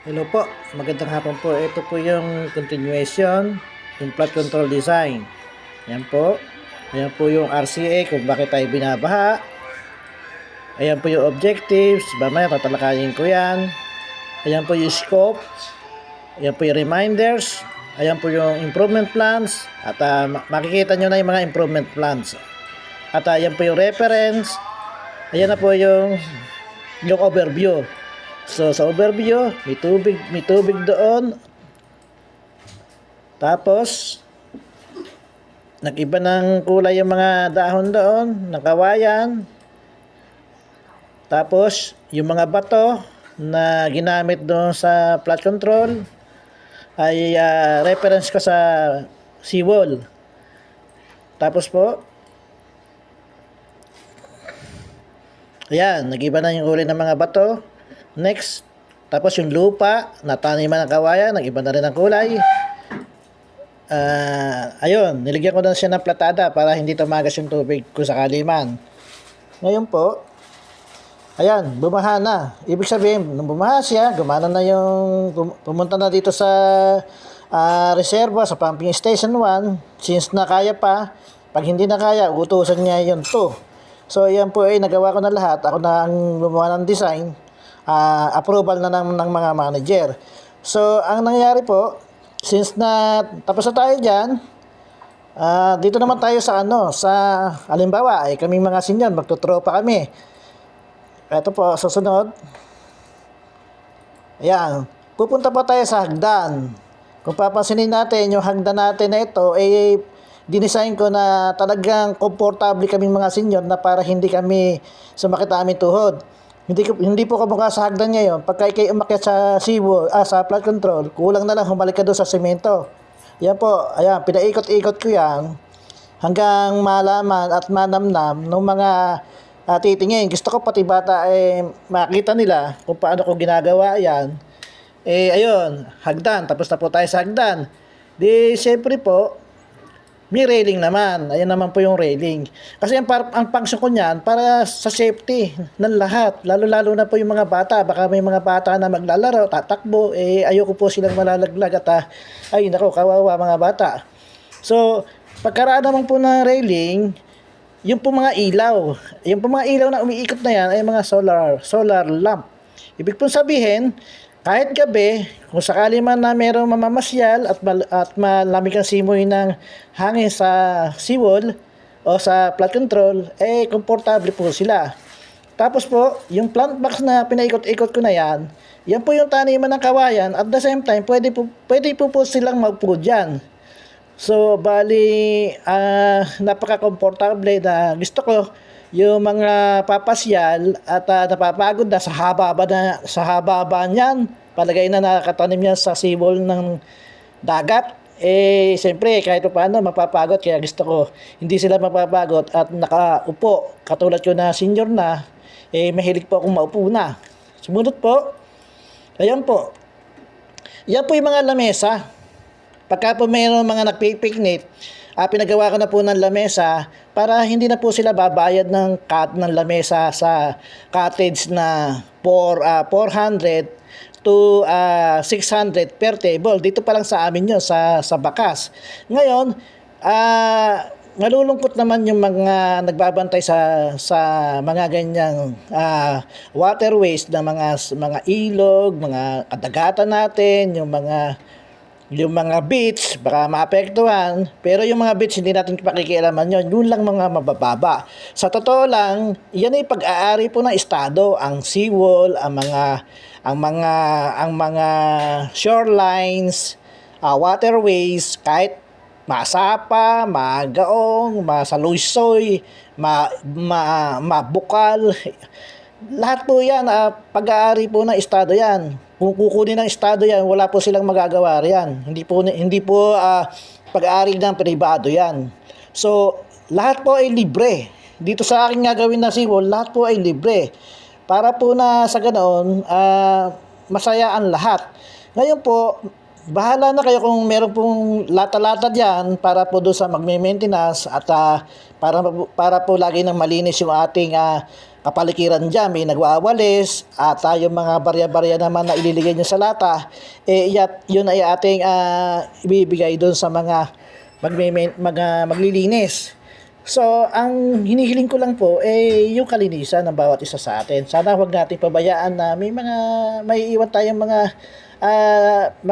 Hello po, magandang hapon po. Ito po yung continuation, yung flood control design. Yan po. Ayan po yung RCA kung bakit tayo binabaha. Ayan po yung objectives. Mamaya tatalakayin ko yan. Ayan po yung scope. Ayan po yung reminders. Ayan po yung improvement plans. At makikita nyo na yung mga improvement plans. At ayan po yung reference. Ayan na po yung overview. So sa overview, may tubig doon. Tapos nag-iba ng kulay yung mga dahon doon, ng kawayan. Tapos yung mga bato na ginamit doon sa flood control ay reference ko sa seawall. Tapos po, ayan, nag-iba na yung kulay ng mga bato. Next, tapos yung lupa, nataniman ng kawayan, nag-iba na rin ang kulay. Ayun, niligyan ko na siya ng platada para hindi tumagas yung tubig kung sakali man. Ngayon po, ayan, bumaha na. Ibig sabihin, nung bumaha siya, gumana na yung, pumunta na dito sa reserva, sa pumping station 1. Since na kaya pa, pag hindi na kaya, utusan niya yung 2. So, ayan po ay nagawa ko na lahat. Ako na ang gumawa ng design. Approval na ng mga manager. So, ang nangyari po, since na tapos na tayo dyan, dito naman tayo sa halimbawa, ay kaming mga senior, magtutropa kami. Ito po, susunod. Ayan, pupunta po tayo sa hagdan. Kung papansinin natin, yung hagdan natin na ito, dinesign ko na talagang komportable kaming mga senior na para hindi kami sumakit aming tuhod. Hindi po kamukha sa hagdan ngayon. Pagka kayo umakyat sa seawall, sa flood control, kulang na lang humalik ka doon sa semento. Yan po, ayan, pinaikot-ikot ko yan hanggang malaman at manamnam ng mga titingin. Gusto ko pati bata makita nila kung paano ko ginagawa yan. Ayun, hagdan. Tapos na po tayo sa hagdan. Di, syempre po, may railing naman. Ayan naman po yung railing. Kasi ang function ko niyan para sa safety ng lahat. Lalo-lalo na po yung mga bata. Baka may mga bata na maglalaro, tatakbo. Ayoko po silang malalaglag at ay nako, kawawa mga bata. So, pagkaraan naman po ng railing, yung po mga ilaw. Yung po mga ilaw na umiikot na yan ay mga solar lamp. Ibig pong sabihin, kahit gabi, kung sakali man na mayroong mamamasyal at malamig ang simoy ng hangin sa seawall o sa flood control, komportable po sila. Tapos po, yung plant box na pinaikot-ikot ko na yan po yung taniman ng kawayan at the same time, pwede po silang magpo dyan. So, bali, napaka-komportable na gusto ko yung mga papasyal at napapagod na sa haba niyan. Palagay na nakatanim yan sa seawall ng dagat. Siyempre, kahit paano mapapagod. Kaya gusto ko, hindi sila mapapagod at nakaupo. Katulad ko na senior na, mahilig po akong maupo na. Sumunod po, ayan po. Yan po yung mga lamesa. Pagka po mayroong mga nagpipiknik, pinagawa ko na po ng lamesa para hindi na po sila babayad ng lamesa sa cottage na 400 to 600 per table. Dito pa lang sa amin yun, sa Bakas. Ngayon, nalulungkot naman yung mga nagbabantay sa mga ganyang waterways na mga ilog, mga kadagatan natin, yung mga beach, baka maapektuhan. Pero yung mga beach, hindi natin pakikialaman yun. Yun lang mga mabababa. Sa totoo lang, yan ay pag-aari po ng estado. Ang seawall, ang mga shorelines, waterways, kahit masapa, magaong, masaluysoy, mabukal. Lahat po yan, pag-aari po ng estado yan. Kung kukunin ng estado yan, wala po silang magagawa riyan. Hindi po pag-aari ng pribado yan. So, lahat po ay libre. Dito sa aking gagawin na seawall, lahat po ay libre. Para po na sa ganoon, masaya ang lahat. Ngayon po, bahala na kayo kung meron pong lata-lata dyan para po doon sa magme-maintenance at para po lagi nang malinis yung ating kapalikiran dyan, may nagwawalis, at tayo mga barya-barya naman na ililigay nyo sa lata, yun ay ating ibibigay doon sa mga maglilinis. So, ang hinihiling ko lang po yung kalinisan ng bawat isa sa atin. Sana huwag natin pabayaan na may iwan tayong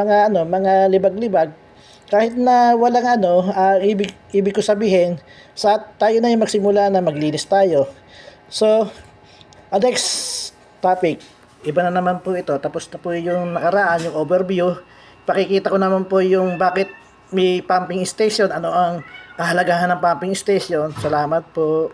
mga libag-libag. Kahit na walang ibig ko sabihin, tayo na yung magsimula na maglinis tayo. So, next topic, iba na naman po ito. Tapos na po yung nakaraan, yung overview. Pakikita ko naman po yung bakit may pumping station, ano ang kahalagahan ng pumping station. Salamat po.